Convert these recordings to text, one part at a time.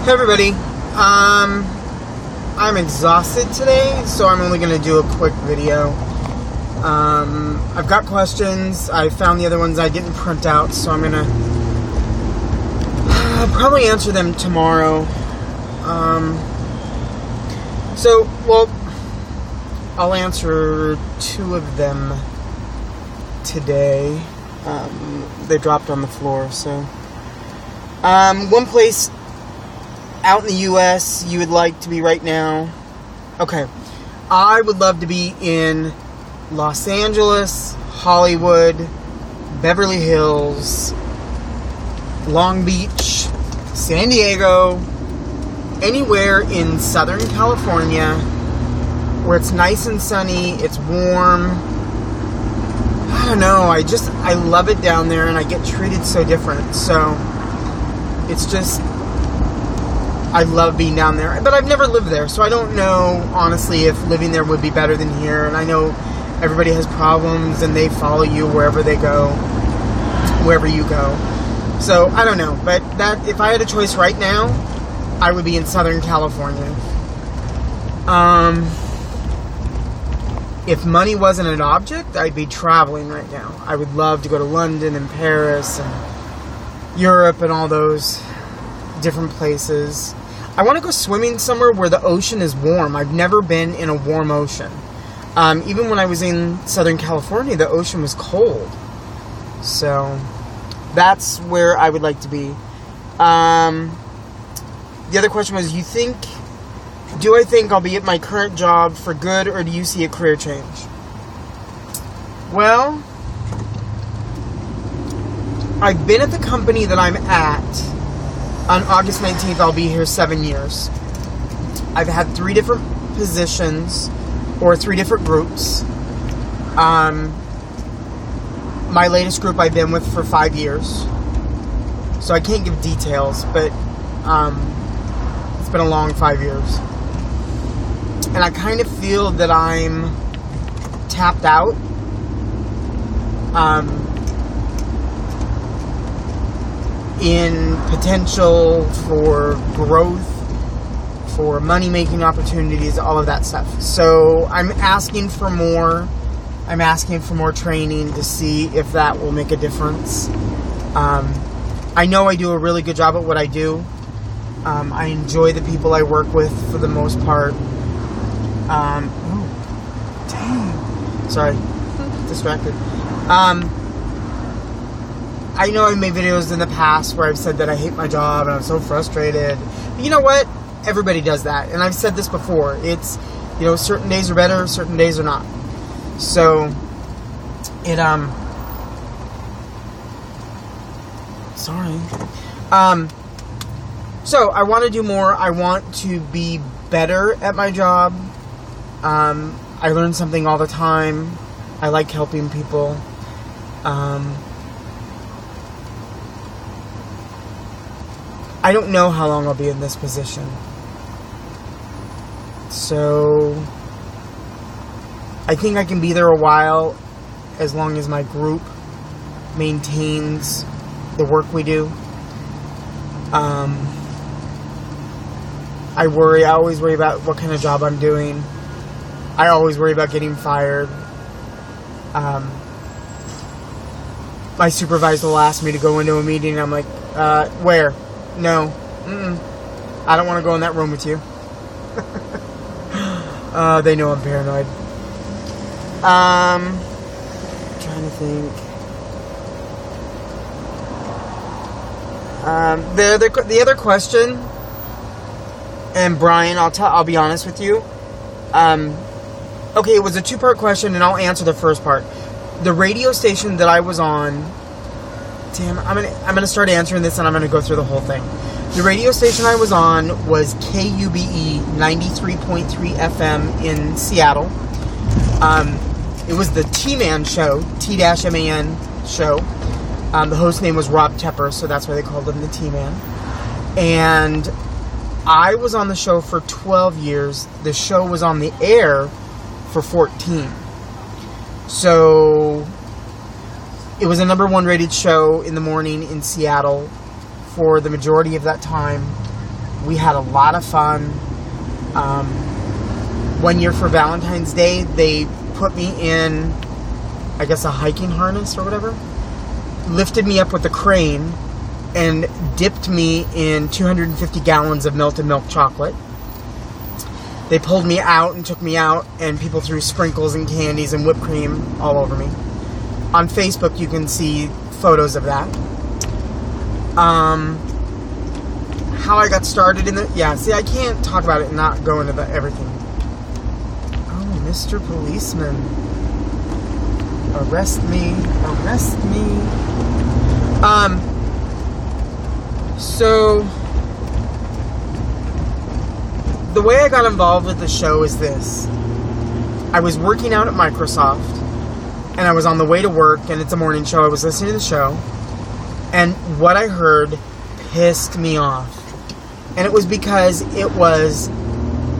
Hey everybody, I'm exhausted today, so I'm only going to do a quick video. I've got questions. I found the other ones I didn't print out, so I'm going to probably answer them tomorrow. I'll answer 2 of them today. They dropped on the floor, so. One place out in the U.S. you would like to be right now? Okay. I would love to be in Los Angeles, Hollywood, Beverly Hills, Long Beach, San Diego, anywhere in Southern California where it's nice and sunny, it's warm. I don't know, I love it down there and I get treated so different. So, it's just, I love being down there. But I've never lived there, so I don't know, honestly, if living there would be better than here. And I know everybody has problems and they follow you wherever they go, wherever you go. So, I don't know. But that, if I had a choice right now, I would be in Southern California. If money wasn't an object, I'd be traveling right now. I would love to go to London and Paris and Europe and all those different places. I want to go swimming somewhere where the ocean is warm. I've never been in a warm ocean. Even when I was in Southern California, the ocean was cold. So, that's where I would like to be. The other question was, do I think I'll be at my current job for good, or do you see a career change? Well, I've been at the company that I'm at. On August 19th, I'll be here 7 years. I've had 3 different positions, or 3 different groups. My latest group I've been with for 5 years. So I can't give details, but it's been a long 5 years. And I kind of feel that I'm tapped out. In potential for growth, for money-making opportunities, all of that stuff. So I'm asking for more. I'm asking for more training to see if that will make a difference. I know I do a really good job at what I do. I enjoy the people I work with for the most part. Sorry, distracted. I know I've made videos in the past where I've said that I hate my job and I'm so frustrated. But you know what? Everybody does that. And I've said this before. It's, certain days are better, certain days are not. So, so I want to do more. I want to be better at my job. I learn something all the time. I like helping people. I don't know how long I'll be in this position. So, I think I can be there a while as long as my group maintains the work we do. I always worry about what kind of job I'm doing. I always worry about getting fired. My supervisor will ask me to go into a meeting and I'm like, where? No. I don't want to go in that room with you. They know I'm paranoid. Trying to think. The other question, and Brian, I'll be honest with you. Okay, it was a 2-part question, and I'll answer the first part. The radio station that I was on. Damn, I'm gonna start answering this and I'm gonna go through the whole thing. The radio station I was on was KUBE 93.3 FM in Seattle. It was the T-Man show, T-Man show. The host name was Rob Tepper, so that's why they called him the T-Man. And I was on the show for 12 years. The show was on the air for 14. So it was a #1 rated show in the morning in Seattle for the majority of that time. We had a lot of fun. One year for Valentine's Day, they put me in, I guess, a hiking harness or whatever, lifted me up with a crane, and dipped me in 250 gallons of melted milk chocolate. They pulled me out and took me out, and people threw sprinkles and candies and whipped cream all over me. On Facebook, you can see photos of that. How I got started in the... Yeah, see, I can't talk about it and not go into everything. Oh, Mr. Policeman. Arrest me. Arrest me. So, the way I got involved with the show is this. I was working out at Microsoft, and I was on the way to work, and it's a morning show. I was listening to the show, and what I heard pissed me off. And it was because it was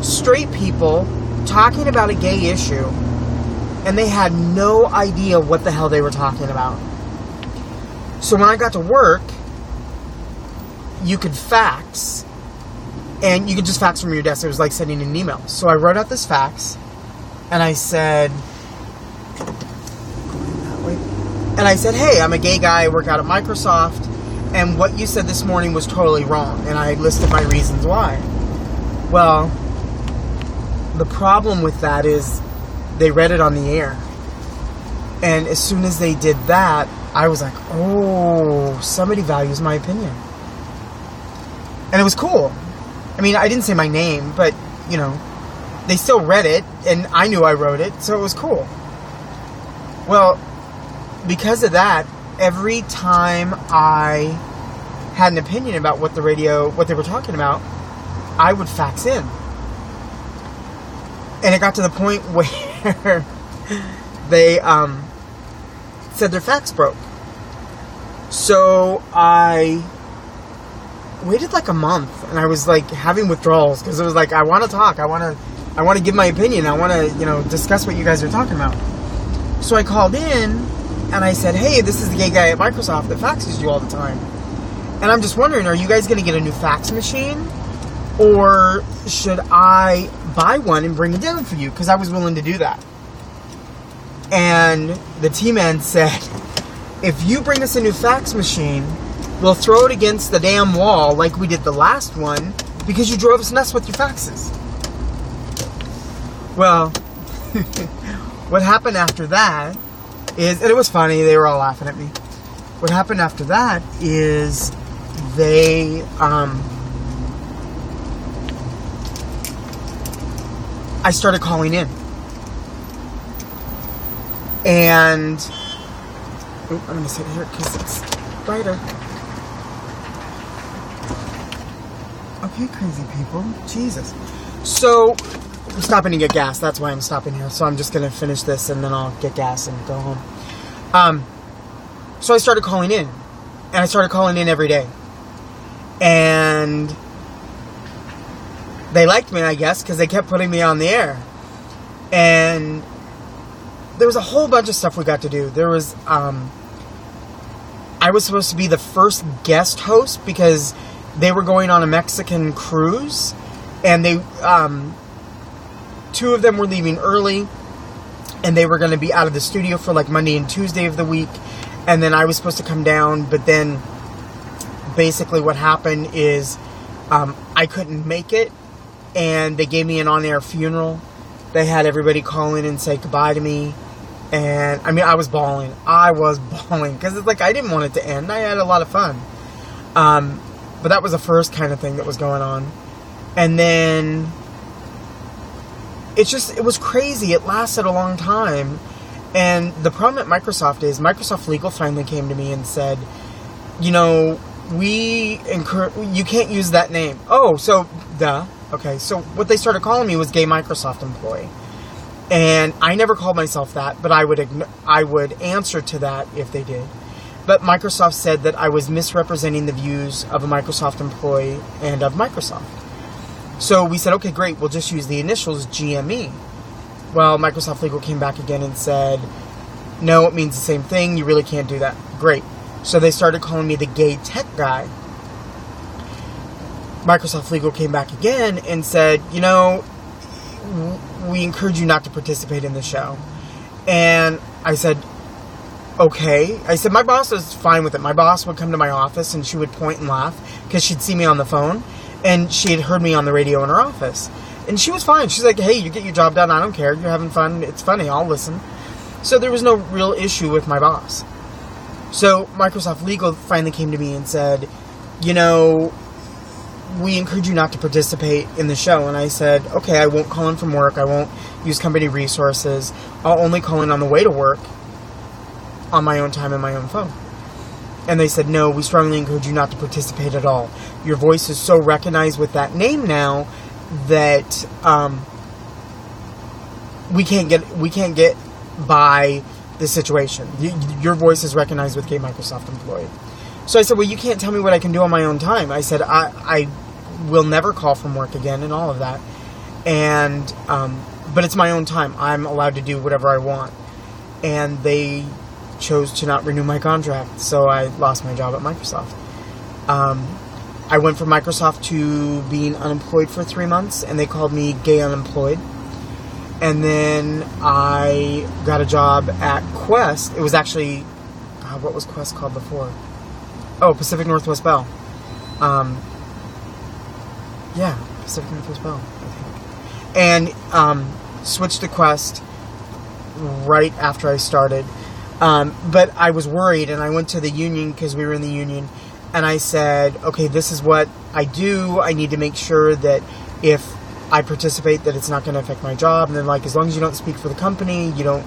straight people talking about a gay issue, and they had no idea what the hell they were talking about. So when I got to work, you could fax, and you could just fax from your desk. It was like sending an email. So I wrote out this fax, and I said, hey, I'm a gay guy, I work out at Microsoft, and what you said this morning was totally wrong, and I listed my reasons why. Well, the problem with that is they read it on the air, and as soon as they did that, I was like, oh, somebody values my opinion. And it was cool. I mean, I didn't say my name, but, you know, they still read it, and I knew I wrote it, so it was cool. Well, because of that, every time I had an opinion about what they were talking about, I would fax in. And it got to the point where they said their fax broke. So I waited like a month, and I was like having withdrawals because it was like, I want to talk, I want to give my opinion, I want to, you know, discuss what you guys are talking about. So I called in and I said, hey, this is the gay guy at Microsoft that faxes you all the time, and I'm just wondering, are you guys going to get a new fax machine, or should I buy one and bring it down for you? Because I was willing to do that. And the T-Man said, if you bring us a new fax machine, we'll throw it against the damn wall like we did the last one, because you drove us nuts with your faxes. Well, what happened after that is, and it was funny, they were all laughing at me. What happened after that is they, I started calling in. And, I'm going to sit here because it's brighter. Okay, crazy people. Jesus. So, I'm stopping to get gas. That's why I'm stopping here. So I'm just going to finish this and then I'll get gas and go home. So I started calling in. And I started calling in every day. And they liked me, I guess, because they kept putting me on the air. And there was a whole bunch of stuff we got to do. There was, I was supposed to be the first guest host because they were going on a Mexican cruise, and they, two of them were leaving early, and they were going to be out of the studio for like Monday and Tuesday of the week, and then I was supposed to come down, but then basically what happened is, I couldn't make it, and they gave me an on-air funeral. They had everybody call in and say goodbye to me. And, I mean, I was bawling. Because it's like, I didn't want it to end. I had a lot of fun. But that was the first kind of thing that was going on. And then, it was crazy. It lasted a long time. And the problem at Microsoft is, Microsoft Legal finally came to me and said, you know, you can't use that name. Oh, so, duh. Okay, so what they started calling me was gay Microsoft employee. And I never called myself that, but I would answer to that if they did. But Microsoft said that I was misrepresenting the views of a Microsoft employee and of Microsoft. So we said, okay, great, we'll just use the initials GME. Well, Microsoft Legal came back again and said, no, it means the same thing, you really can't do that. Great. So they started calling me the gay tech guy. Microsoft Legal came back again and said, you know, we encourage you not to participate in the show. And I said, okay. I said, my boss was fine with it. My boss would come to my office and she would point and laugh because she'd see me on the phone and she had heard me on the radio in her office. And she was fine. She's like, hey, you get your job done. I don't care. You're having fun. It's funny. I'll listen. So there was no real issue with my boss. So Microsoft Legal finally came to me and said, you know, we encourage you not to participate in the show. And I said, okay, I won't call in from work. I won't use company resources. I'll only call in on the way to work on my own time and my own phone. And they said, no, we strongly encourage you not to participate at all. Your voice is so recognized with that name now that we can't get by the situation. Your voice is recognized with Gay Microsoft Employee. So I said, well, you can't tell me what I can do on my own time. I said, I will never call from work again and all of that. And, but it's my own time. I'm allowed to do whatever I want. And they chose to not renew my contract. So I lost my job at Microsoft. I went from Microsoft to being unemployed for 3 months, and they called me gay unemployed. And then I got a job at Quest. It was actually, what was Quest called before? Oh, Pacific Northwest Bell. Yeah, Pacific Northwest Bell, I think. And switched to Quest right after I started. But I was worried, and I went to the union because we were in the union. And I said, okay, this is what I do. I need to make sure that if I participate, that it's not going to affect my job. And they're like, as long as you don't speak for the company, you don't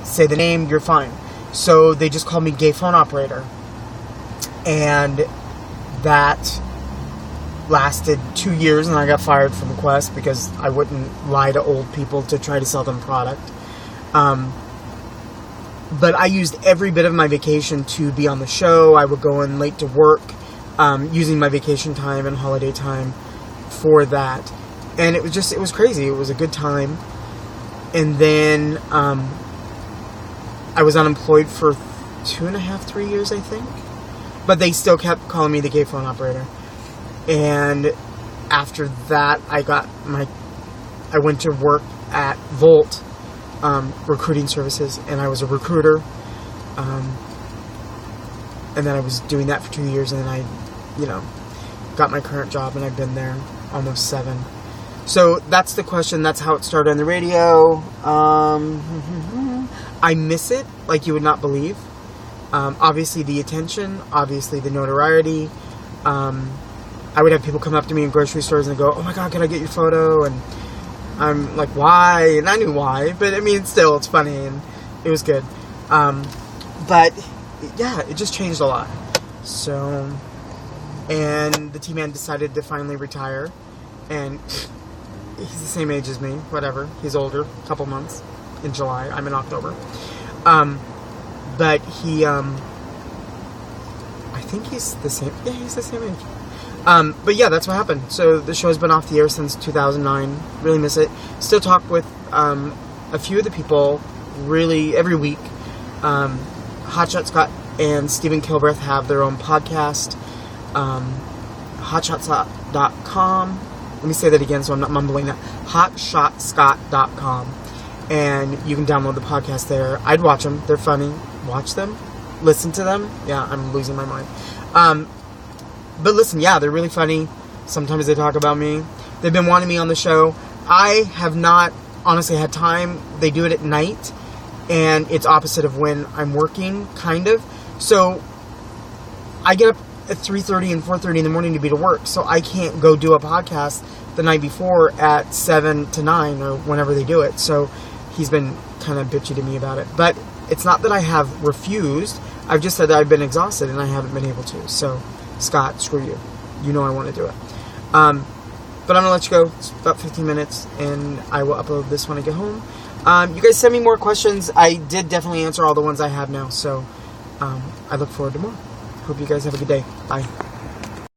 say the name, you're fine. So they just called me gay phone operator. And that lasted 2 years, and I got fired from Quest because I wouldn't lie to old people to try to sell them product. But I used every bit of my vacation to be on the show. I would go in late to work, using my vacation time and holiday time for that. And it was crazy. It was a good time. And then I was unemployed for 2.5, 3 years, I think. But they still kept calling me the gay phone operator. And after that, I went to work at Volt, recruiting services, and I was a recruiter. And then I was doing that for 2 years, and then I, got my current job, and I've been there almost 7. So that's the question. That's how it started on the radio. I miss it like you would not believe. Obviously the attention, obviously the notoriety. I would have people come up to me in grocery stores and go, oh my God, can I get your photo? And I'm like, why? And I knew why, but I mean, still, it's funny, and it was good. But yeah, it just changed a lot. So, and the T-Man decided to finally retire, and he's the same age as me, whatever. He's older, a couple months, in July. I'm in October. But he, I think he's the same, yeah, he's the same age. But yeah, that's what happened. So the show's been off the air since 2009. Really miss it. Still talk with a few of the people really every week. Hotshot Scott and Stephen Kilbreth have their own podcast. Hotshotscott.com. Let me say that again so I'm not mumbling that. Hotshotscott.com. And you can download the podcast there. I'd watch them. They're funny. Watch them. Listen to them. Yeah, I'm losing my mind. But listen, yeah, they're really funny. Sometimes they talk about me. They've been wanting me on the show. I have not honestly had time. They do it at night, and it's opposite of when I'm working, kind of. So I get up at 3:30 and 4:30 in the morning to be to work, so I can't go do a podcast the night before at 7 to 9 or whenever they do it. So he's been kind of bitchy to me about it. But it's not that I have refused. I've just said that I've been exhausted and I haven't been able to. So Scott, screw you. You know I want to do it. But I'm going to let you go. It's about 15 minutes, and I will upload this when I get home. You guys send me more questions. I did definitely answer all the ones I have now, so I look forward to more. Hope you guys have a good day. Bye.